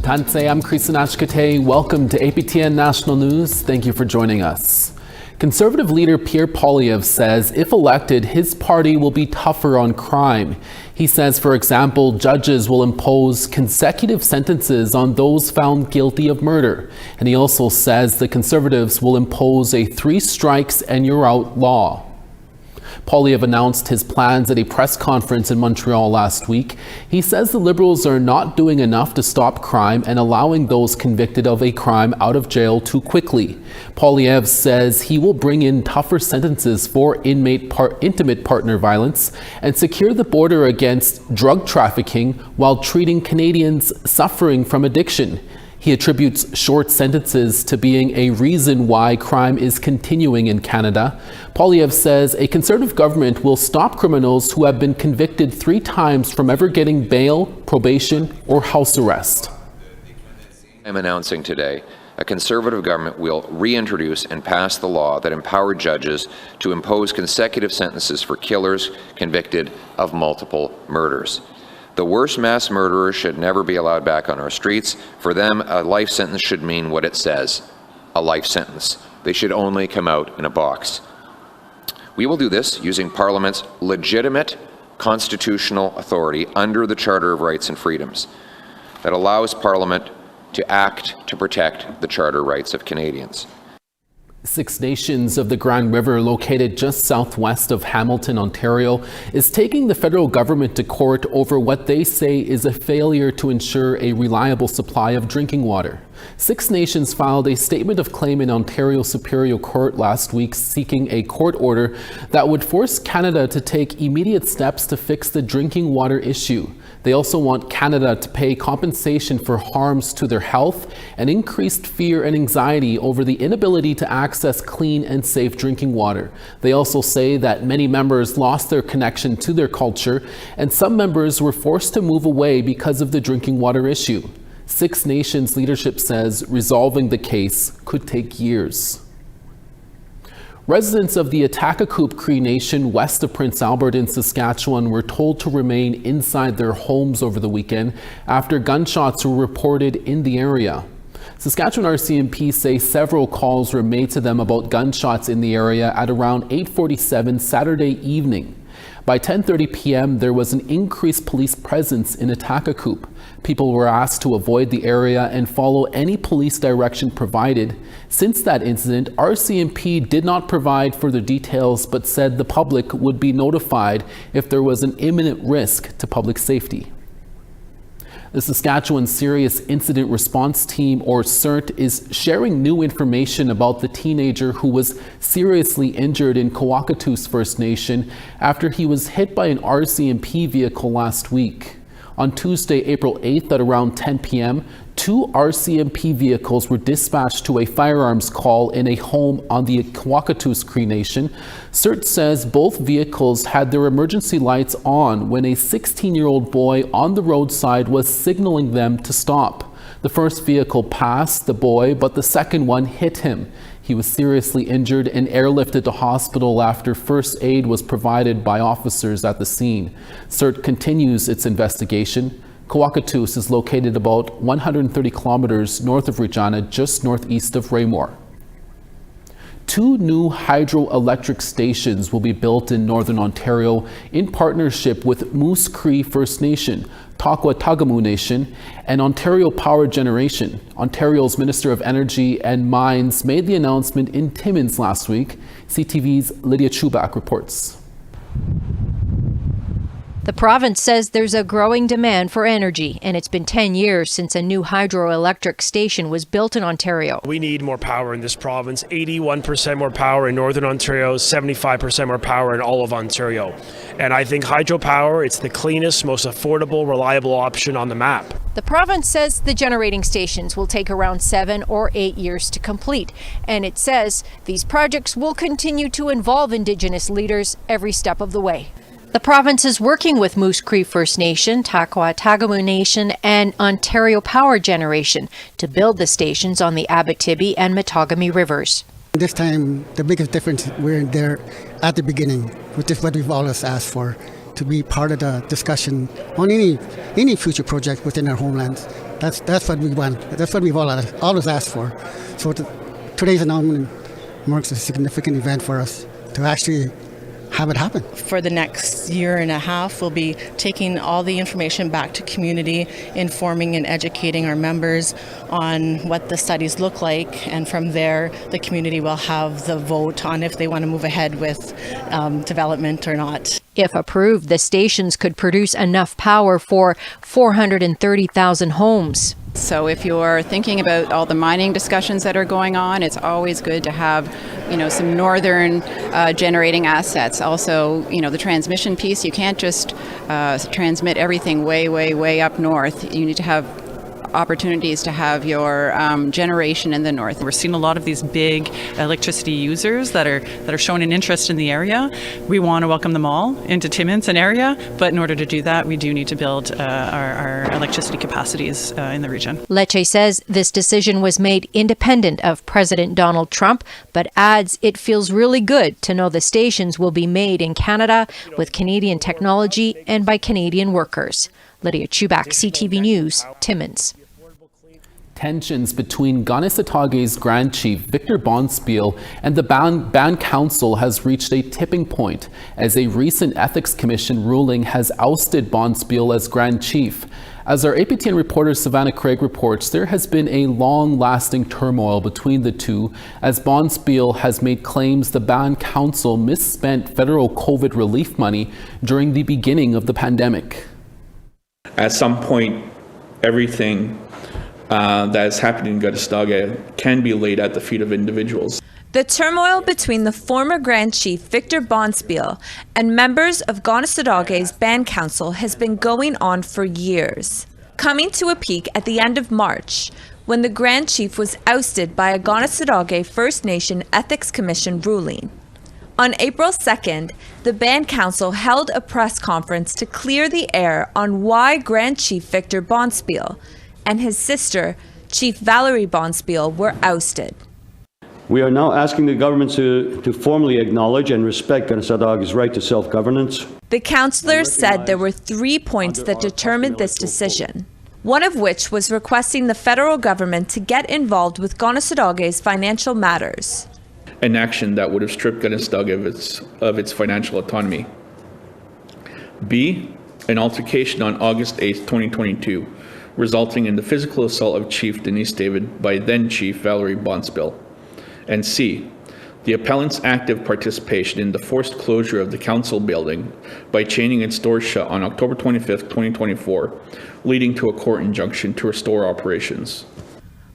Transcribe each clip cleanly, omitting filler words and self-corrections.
Tanse, I'm Kanesatake. Welcome to APTN National News. Thank you for joining us. Conservative leader Pierre Poilievre says if elected, his party will be tougher on crime. He says, for example, judges will impose consecutive sentences on those found guilty of murder. And he also says the Conservatives will impose a 3 strikes and you're out law. Poilievre announced his plans at a press conference in Montreal last week. He says the Liberals are not doing enough to stop crime and allowing those convicted of a crime out of jail too quickly. Poilievre says he will bring in tougher sentences for intimate partner violence and secure the border against drug trafficking while treating Canadians suffering from addiction. He attributes short sentences to being a reason why crime is continuing in Canada. Poilievre says a Conservative government will stop criminals who have been convicted 3 times from ever getting bail, probation, or house arrest. I'm announcing today a Conservative government will reintroduce and pass the law that empowered judges to impose consecutive sentences for killers convicted of multiple murders. The worst mass murderers should never be allowed back on our streets. For them, a life sentence should mean what it says, a life sentence. They should only come out in a box. We will do this using Parliament's legitimate constitutional authority under the Charter of Rights and Freedoms that allows Parliament to act to protect the Charter rights of Canadians. 6 Nations of the Grand River, located just southwest of Hamilton, Ontario, is taking the federal government to court over what they say is a failure to ensure a reliable supply of drinking water. 6 Nations filed a statement of claim in Ontario Superior Court last week seeking a court order that would force Canada to take immediate steps to fix the drinking water issue. They also want Canada to pay compensation for harms to their health and increased fear and anxiety over the inability to access clean and safe drinking water. They also say that many members lost their connection to their culture and some members were forced to move away because of the drinking water issue. 6 Nations leadership says resolving the case could take years. Residents of the Atakakoup Cree Nation west of Prince Albert in Saskatchewan were told to remain inside their homes over the weekend after gunshots were reported in the area. Saskatchewan RCMP say several calls were made to them about gunshots in the area at around 8:47 Saturday evening. By 10:30 p.m., there was an increased police presence in Atakakoup. People were asked to avoid the area and follow any police direction provided. Since that incident, RCMP did not provide further details but said the public would be notified if there was an imminent risk to public safety. The Saskatchewan Serious Incident Response Team, or CERT, is sharing new information about the teenager who was seriously injured in Kanesatake First Nation after he was hit by an RCMP vehicle last week. On Tuesday, April 8th at around 10 p.m., 2 RCMP vehicles were dispatched to a firearms call in a home on the Kanesatake Cree Nation. CERT says both vehicles had their emergency lights on when a 16-year-old boy on the roadside was signaling them to stop. The first vehicle passed the boy, but the second one hit him. He was seriously injured and airlifted to hospital after first aid was provided by officers at the scene. CERT continues its investigation. Kanesatake is located about 130 kilometers north of Regina, just northeast of Raymore. 2 new hydroelectric stations will be built in Northern Ontario in partnership with Moose Cree First Nation, Taquatagamu Nation, and Ontario Power Generation. Ontario's Minister of Energy and Mines made the announcement in Timmins last week. CTV's Lydia Chubak reports. The province says there's a growing demand for energy, and it's been 10 years since a new hydroelectric station was built in Ontario. We need more power in this province, 81% more power in Northern Ontario, 75% more power in all of Ontario. And I think hydropower, it's the cleanest, most affordable, reliable option on the map. The province says the generating stations will take around 7 or 8 years to complete, and it says these projects will continue to involve Indigenous leaders every step of the way. The province is working with Moose Cree First Nation, Taquatagamu Nation, and Ontario Power Generation to build the stations on the Abitibi and Matagami rivers. This time, the biggest difference, we're there at the beginning, which is what we've always asked for, to be part of the discussion on any future project within our homelands. That's what we want. That's what we've always asked for. So today's announcement marks a significant event for us to actually have it happen. For the next year and a half, we'll be taking all the information back to community, informing and educating our members on what the studies look like, and from there the community will have the vote on if they want to move ahead with development or not. If approved, the stations could produce enough power for 430,000 homes. So if you're thinking about all the mining discussions that are going on, it's always good to have, some northern generating assets. Also, the transmission piece, you can't just transmit everything way up north. You need to have opportunities to have your generation in the north. We're seeing a lot of these big electricity users that are showing an interest in the area. We want to welcome them all into Timmins and area, but in order to do that, we do need to build our electricity capacities in the region. Lecce says this decision was made independent of President Donald Trump, but adds it feels really good to know the stations will be made in Canada with Canadian technology and by Canadian workers. Lydia Chubak, CTV News, Timmins. Tensions between Kanesatake's Grand Chief Victor Bonspiel and the Band Council has reached a tipping point as a recent Ethics Commission ruling has ousted Bonspiel as Grand Chief. As our APTN reporter Savannah Craig reports, there has been a long-lasting turmoil between the two as Bonspiel has made claims the Band Council misspent federal COVID relief money during the beginning of the pandemic. At some point, everything that has happened in Kanesatake can be laid at the feet of individuals. The turmoil between the former Grand Chief Victor Bonspiel and members of Kanesatake's Band Council has been going on for years, coming to a peak at the end of March when the Grand Chief was ousted by a Kanesatake First Nation Ethics Commission ruling. On April 2nd, the Band Council held a press conference to clear the air on why Grand Chief Victor Bonspiel and his sister, Chief Valerie Bonspiel, were ousted. We are now asking the government to formally acknowledge and respect Kanesatake's right to self-governance. The councillors said there were 3 points that determined this decision, one of which was requesting the federal government to get involved with Kanesatake's financial matters. An action that would have stripped Kanesatake of its financial autonomy. B, an altercation on August 8, 2022, resulting in the physical assault of Chief Denise David by then Chief Valerie Bonspiel. And C, the appellant's active participation in the forced closure of the council building by chaining its doors shut on October 25, 2024, leading to a court injunction to restore operations.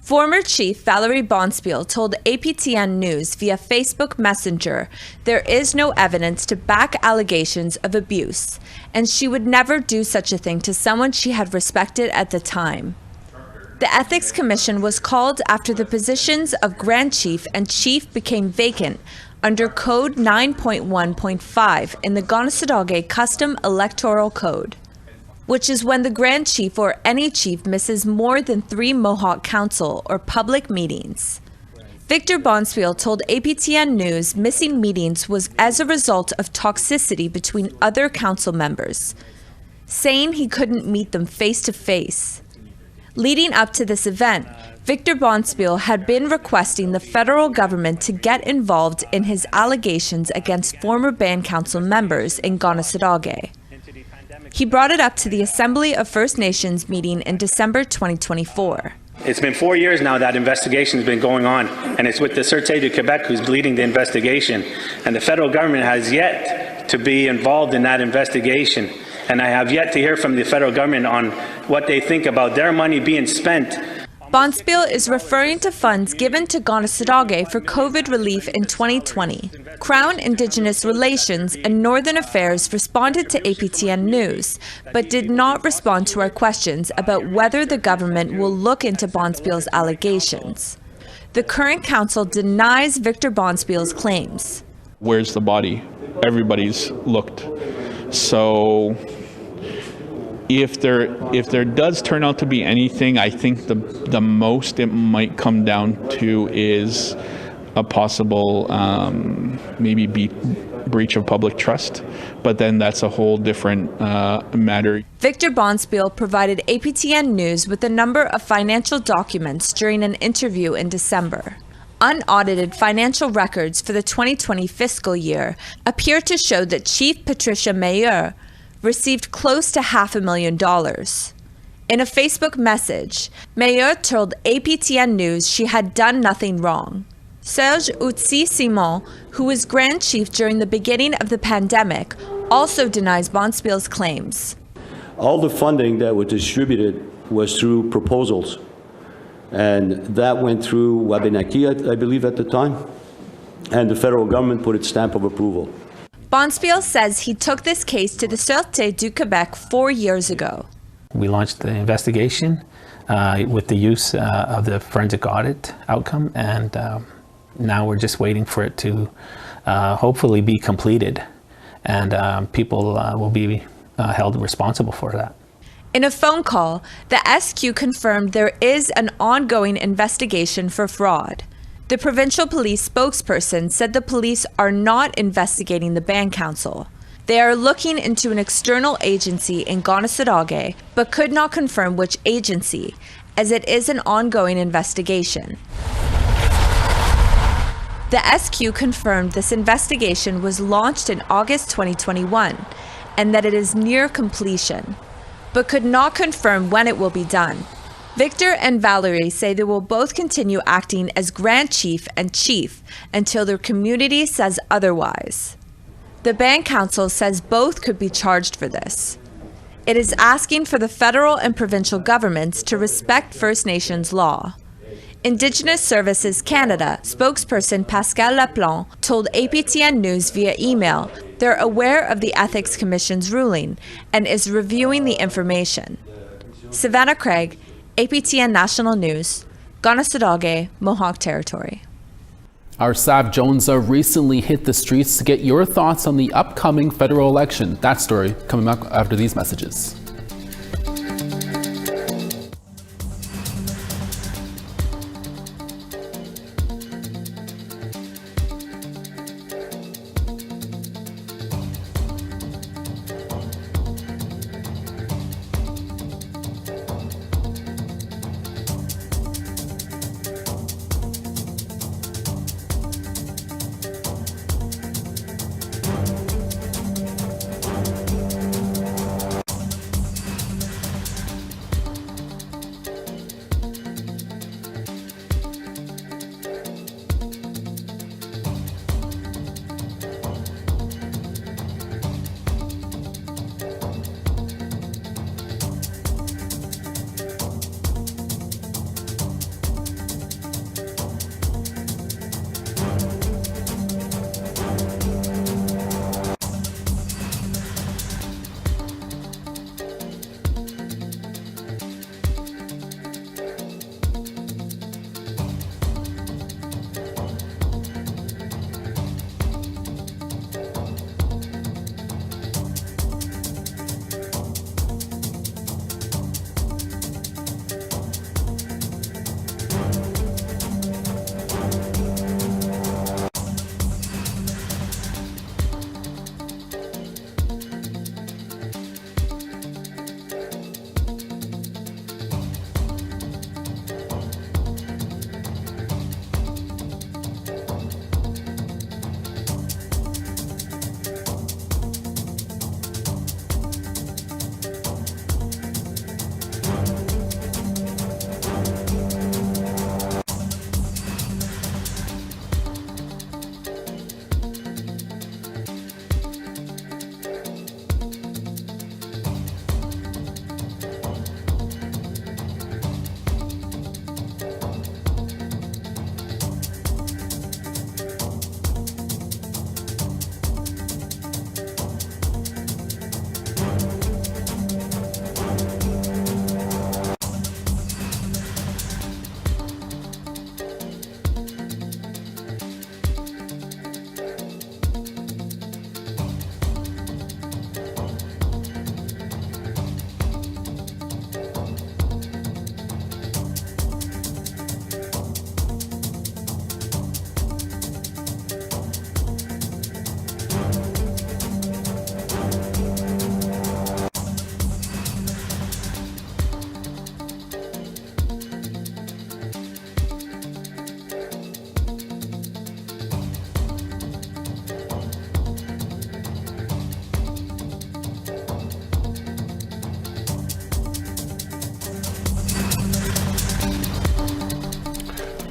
Former Chief Valerie Bonspiel told APTN News via Facebook Messenger there is no evidence to back allegations of abuse, and she would never do such a thing to someone she had respected at the time. The Ethics Commission was called after the positions of Grand Chief and Chief became vacant under Code 9.1.5 in the Kanesatake Custom Electoral Code, which is when the Grand Chief or any chief misses more than 3 Mohawk Council or public meetings. Victor Bonspiel told APTN News missing meetings was as a result of toxicity between other council members, saying he couldn't meet them face to face. Leading up to this event, Victor Bonspiel had been requesting the federal government to get involved in his allegations against former Band Council members in Kanesatake. He brought it up to the Assembly of First Nations meeting in December 2024. It's been 4 years now that investigation has been going on, and it's with the Sûreté du Québec who's leading the investigation. And the federal government has yet to be involved in that investigation. And I have yet to hear from the federal government on what they think about their money being spent. Bonspiel is referring to funds given to Kanesatake for COVID relief in 2020. Crown Indigenous Relations and Northern Affairs responded to APTN News, but did not respond to our questions about whether the government will look into Bonspiel's allegations. The current council denies Victor Bonspiel's claims. Where's the body? Everybody's looked. So if there does turn out to be anything, I think the most it might come down to is a possible maybe breach of public trust, but then that's a whole different matter. Victor Bonspiel provided APTN News with a number of financial documents during an interview in December. Unaudited financial records for the 2020 fiscal year appear to show that Chief Patricia Meilleur received close to $500,000. In a Facebook message, Meilleur told APTN News she had done nothing wrong. Serge Outsi-Simon, who was Grand Chief during the beginning of the pandemic, also denies Bonspiel's claims. All the funding that was distributed was through proposals, and that went through Wabanaki, I believe, at the time, and the federal government put its stamp of approval. Bonspiel says he took this case to the Sûreté du Québec 4 years ago. We launched the investigation with the use of the forensic audit outcome, and now we're just waiting for it to hopefully be completed, and people will be held responsible for that. In a phone call, the SQ confirmed there is an ongoing investigation for fraud. The provincial police spokesperson said the police are not investigating the Band Council. They are looking into an external agency in Kanesatake, but could not confirm which agency, as it is an ongoing investigation. The SQ confirmed this investigation was launched in August 2021 and that it is near completion, but could not confirm when it will be done. Victor and Valerie say they will both continue acting as Grand Chief and Chief until their community says otherwise. The Band Council says both could be charged for this. It is asking for the federal and provincial governments to respect First Nations law. Indigenous Services Canada spokesperson Pascal Laplante told APTN News via email they're aware of the Ethics Commission's ruling and is reviewing the information. Savannah Craig, APTN National News, Kanesatake, Mohawk Territory. Our Sav Jonesa recently hit the streets to get your thoughts on the upcoming federal election. That story coming up after these messages.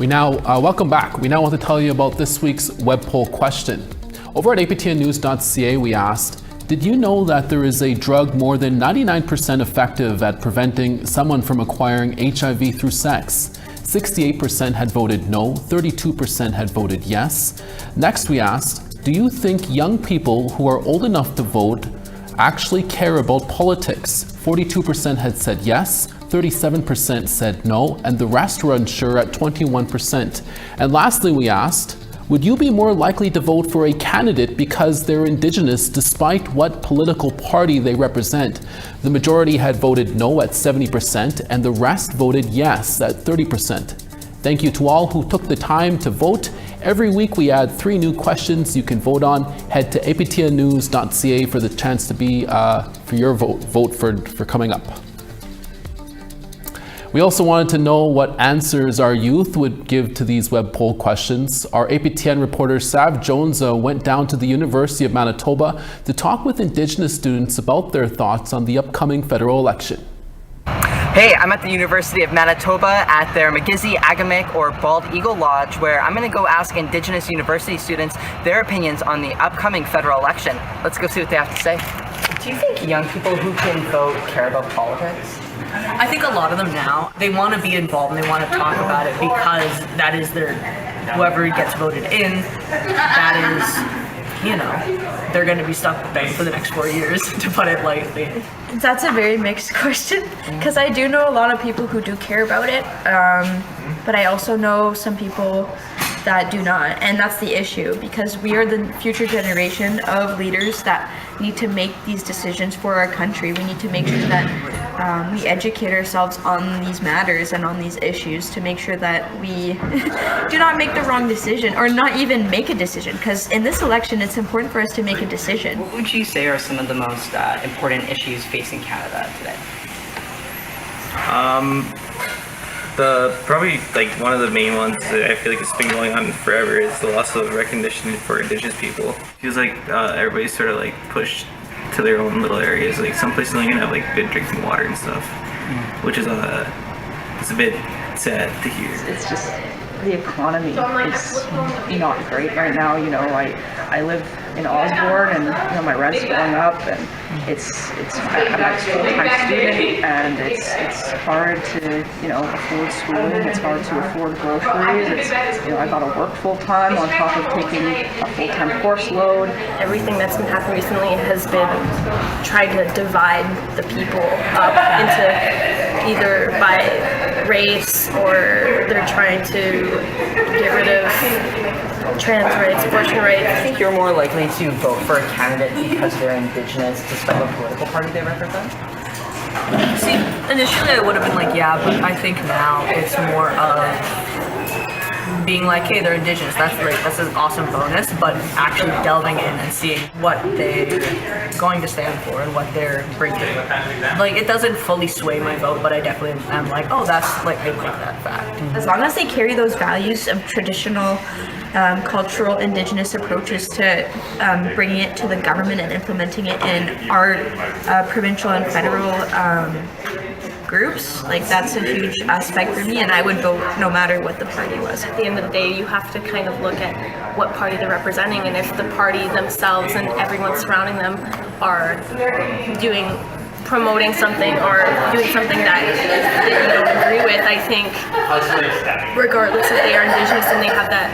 Welcome back. We now want to tell you about this week's web poll question. Over at aptnnews.ca, we asked, did you know that there is a drug more than 99% effective at preventing someone from acquiring HIV through sex? 68% had voted no, 32% had voted yes. Next, we asked, do you think young people who are old enough to vote actually care about politics? 42% had said yes, 37% said no, and the rest were unsure at 21%. And lastly, we asked, would you be more likely to vote for a candidate because they're Indigenous despite what political party they represent? The majority had voted no at 70%, and the rest voted yes at 30%. Thank you to all who took the time to vote. Every week we add 3 new questions you can vote on. Head to aptnnews.ca for the chance to be for your vote for coming up. We also wanted to know what answers our youth would give to these web poll questions. Our APTN reporter Sav Jones went down to the University of Manitoba to talk with Indigenous students about their thoughts on the upcoming federal election. Hey, I'm at the University of Manitoba at their Magizzi, Agamic, or Bald Eagle Lodge, where I'm going to go ask Indigenous university students their opinions on the upcoming federal election. Let's go see what they have to say. Do you think young people who can vote care about politics? I think a lot of them now, they want to be involved and they want to talk about it because that is their, whoever gets voted in, that is, you know, they're going to be stuck with them for the next 4 years, to put it lightly. That's a very mixed question because I do know a lot of people who do care about it, but I also know some people that do not, and that's the issue because we are the future generation of leaders that need to make these decisions for our country. We need to make sure that we educate ourselves on these matters and on these issues to make sure that we do not make the wrong decision or not even make a decision, because in this election it's important for us to make a decision. What would you say are some of the most important issues facing Canada today? Probably like one of the main ones that I feel like it's been going on forever is the loss of recognition for Indigenous people. It feels like everybody's sort of like pushed to their own little areas. Like some places don't even have like good drinking water and stuff, which is it's a bit sad to hear. It's just the economy is not great right now. You know, I live in Osborne, and you know my rent's going up, and I'm a full-time student, and it's hard to afford schooling. It's hard to afford groceries. I got to work full-time on top of taking a full-time course load. Everything that's been happening recently has been trying to divide the people up into either by race, or they're trying to get rid of trans rights, abortion rights. I think you're more likely to vote for a candidate because they're Indigenous despite what political party they represent? See, initially I would have been like, yeah, but I think now it's more of being like, hey, they're Indigenous, that's great, that's an awesome bonus, but actually delving in and seeing what they're going to stand for and what they're bringing. Like, it doesn't fully sway my vote, but I definitely am like, oh, that's like, I like that fact. As long as they carry those values of traditional cultural Indigenous approaches to bringing it to the government and implementing it in our provincial and federal groups, like that's a huge aspect for me, and I would vote no matter what the party was. At the end of the day, you have to kind of look at what party they're representing, and if the party themselves and everyone surrounding them are promoting something or doing something that you don't agree with, I think regardless if they are Indigenous and they have that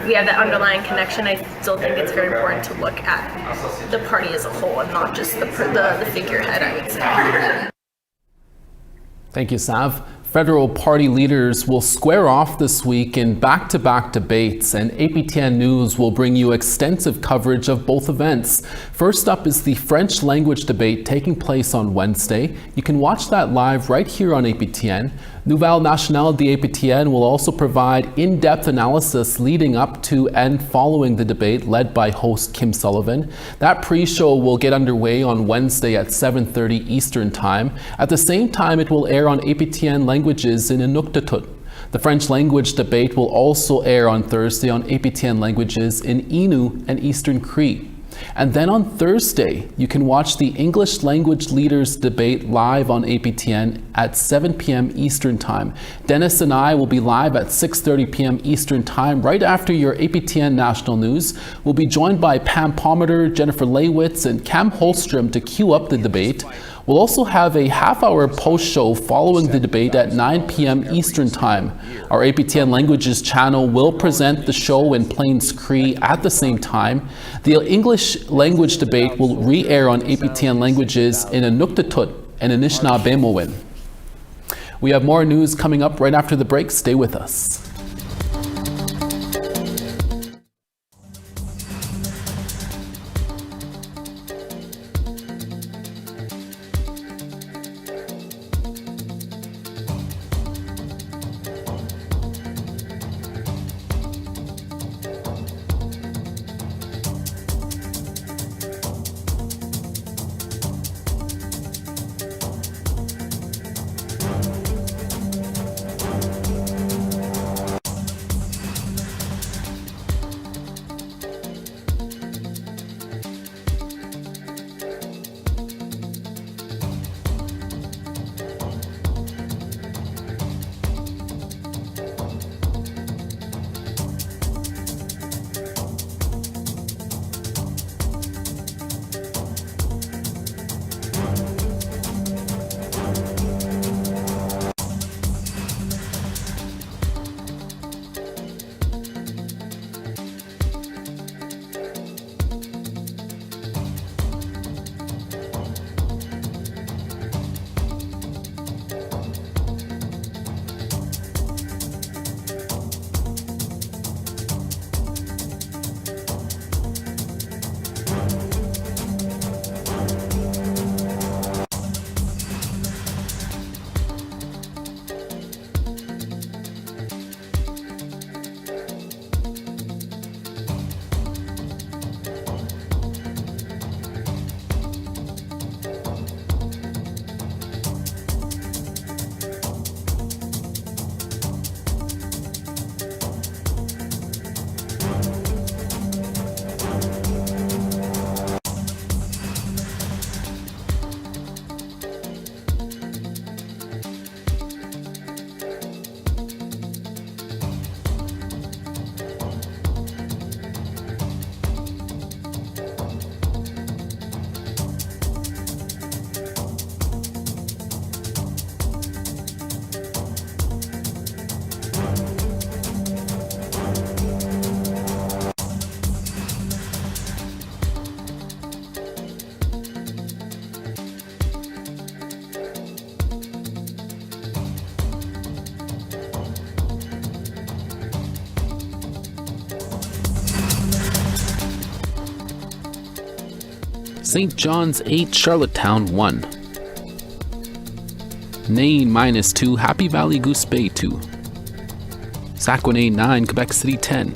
we have that underlying connection, I still think it's very important to look at the party as a whole and not just the figurehead, I would say. Thank you, Sav. Federal party leaders will square off this week in back-to-back debates, and APTN News will bring you extensive coverage of both events. First up is the French language debate taking place on Wednesday. You can watch that live right here on APTN. Nouvelle Nationale de APTN will also provide in-depth analysis leading up to and following the debate, led by host Kim Sullivan. That pre-show will get underway on Wednesday at 7:30 Eastern Time. At the same time, it will air on APTN Languages in Inuktitut. The French language debate will also air on Thursday on APTN Languages in Innu and Eastern Cree. And then on Thursday, you can watch the English language leaders debate live on APTN at 7 p.m. Eastern Time. Dennis and I will be live at 6:30 p.m. Eastern Time right after your APTN National News. We'll be joined by Pam Palmater, Jennifer Leywitz, and Cam Holstrom to queue up the debate. We'll also have a half-hour post-show following the debate at 9 p.m. Eastern Time. Our APTN Languages channel will present the show in Plains Cree at the same time. The English language debate will re-air on APTN Languages in Inuktitut and Anishinaabe. We have more news coming up right after the break. Stay with us. St. John's 8, Charlottetown 1. Nain -2, Happy Valley Goose Bay 2. Saguenay 9, Quebec City 10.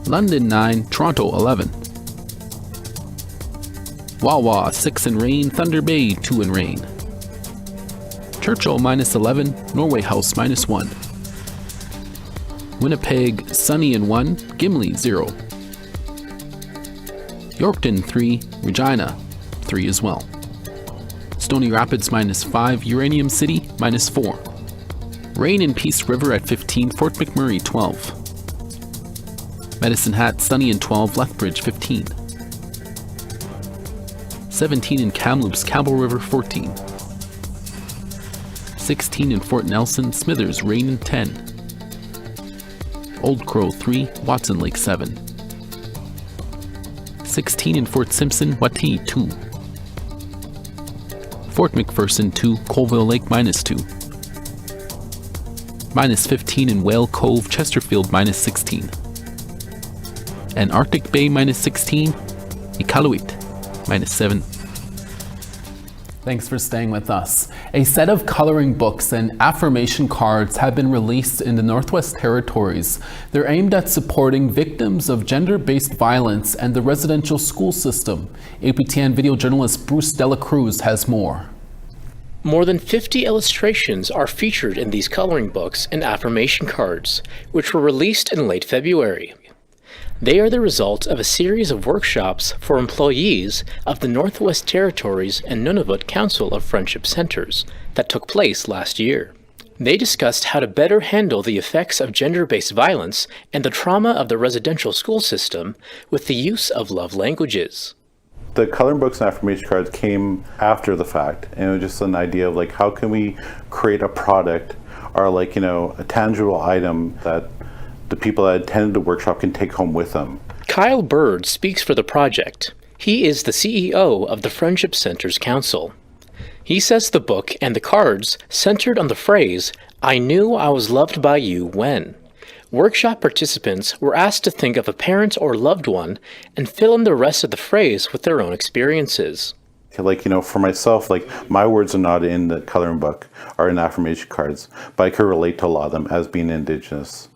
London 9, Toronto 11. Wawa 6 in rain, Thunder Bay 2 in rain. Churchill -11, Norway House -1. Winnipeg sunny and 1, Gimli 0. Yorkton 3, Regina 3 as well. Stony Rapids -5, Uranium City -4. Rain in Peace River at 15, Fort McMurray 12. Medicine Hat sunny and 12, Lethbridge 15. 17 in Kamloops, Campbell River 14. 16 in Fort Nelson, Smithers rain and 10. Old Crow 3, Watson Lake 7. 16 in Fort Simpson, Wati 2. Fort McPherson 2, Colville Lake -2. -15 in Whale Cove, Chesterfield -16. And Arctic Bay -16, Iqaluit -7. Thanks for staying with us. A set of coloring books and affirmation cards have been released in the Northwest Territories. They're aimed at supporting victims of gender-based violence and the residential school system. APTN video journalist Bruce Dela Cruz has more. More than 50 illustrations are featured in these coloring books and affirmation cards, which were released in late February. They are the result of a series of workshops for employees of the Northwest Territories and Nunavut Council of Friendship Centers that took place last year. They discussed how to better handle the effects of gender-based violence and the trauma of the residential school system with the use of love languages. The coloring books and affirmation cards came after the fact, and it was just an idea of like, how can we create a product or like, you know, a tangible item that the people that attended the workshop can take home with them. Kyle Bird speaks for the project. He is the CEO of the Friendship Centers Council. He says the book and the cards centered on the phrase, "I knew I was loved by you when." Workshop participants were asked to think of a parent or loved one and fill in the rest of the phrase with their own experiences. Like, you know, for myself, like my words are not in the coloring book or in affirmation cards, but I could relate to a lot of them as being Indigenous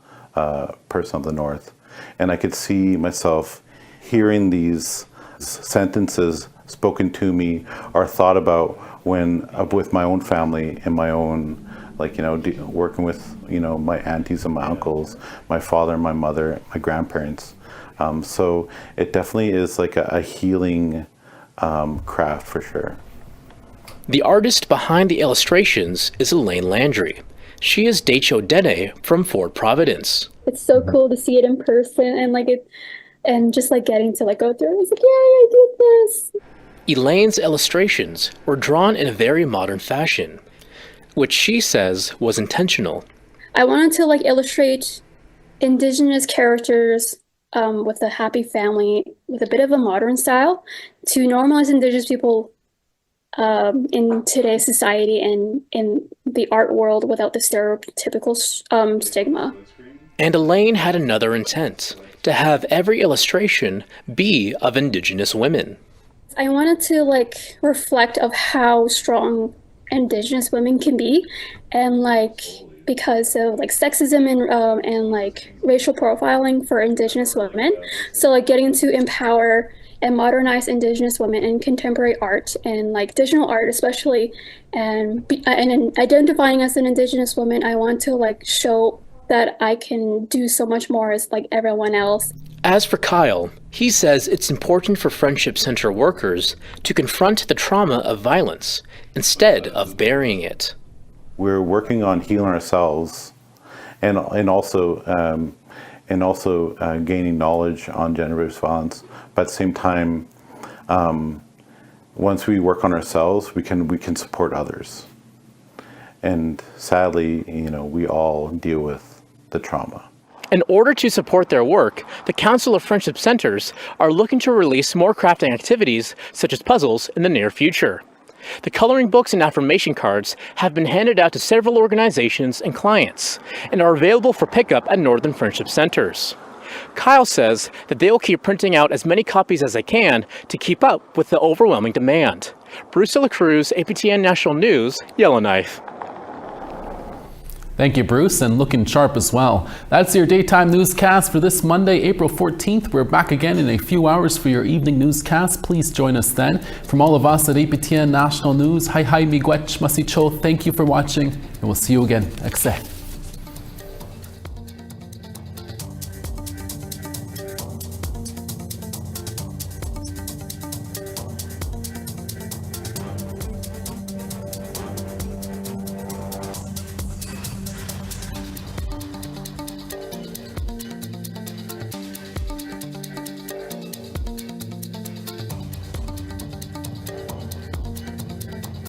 person of the North. And I could see myself hearing these sentences spoken to me or thought about when with my own family and my own, like, you know, working with, you know, my aunties and my uncles, my father and my mother, my grandparents. So it definitely is like a healing craft for sure. The artist behind the illustrations is Elaine Landry. She is Decho Dene from Fort Providence. It's so cool to see it in person and like it, and just like getting to like go through it. It's like, yay, I did this. Elaine's illustrations were drawn in a very modern fashion, which she says was intentional. I wanted to like illustrate Indigenous characters with a happy family with a bit of a modern style to normalize Indigenous people in today's society and in the art world without the stereotypical stigma. And Elaine had another intent, to have every illustration be of Indigenous women. I wanted to like reflect of how strong Indigenous women can be, and like because of like sexism and like racial profiling for Indigenous women. So like getting to empower and modernize Indigenous women in contemporary art and like digital art especially, and in identifying as an Indigenous woman, I want to like show that I can do so much more as like everyone else. As for Kyle, he says it's important for Friendship Center workers to confront the trauma of violence instead of burying it. We're working on healing ourselves and also gaining knowledge on gender-based violence. But at the same time, once we work on ourselves, we can support others. And sadly, you know, we all deal with the trauma. In order to support their work, the Council of Friendship Centers are looking to release more crafting activities, such as puzzles, in the near future. The coloring books and affirmation cards have been handed out to several organizations and clients, and are available for pickup at Northern Friendship Centers. Kyle says that they will keep printing out as many copies as they can to keep up with the overwhelming demand. Bruce De La Cruz, APTN National News, Yellowknife. Thank you, Bruce, and looking sharp as well. That's your daytime newscast for this Monday, April 14th. We're back again in a few hours for your evening newscast. Please join us then. From all of us at APTN National News, hi miigwech masicho. Thank you for watching, and we'll see you again. Ekse.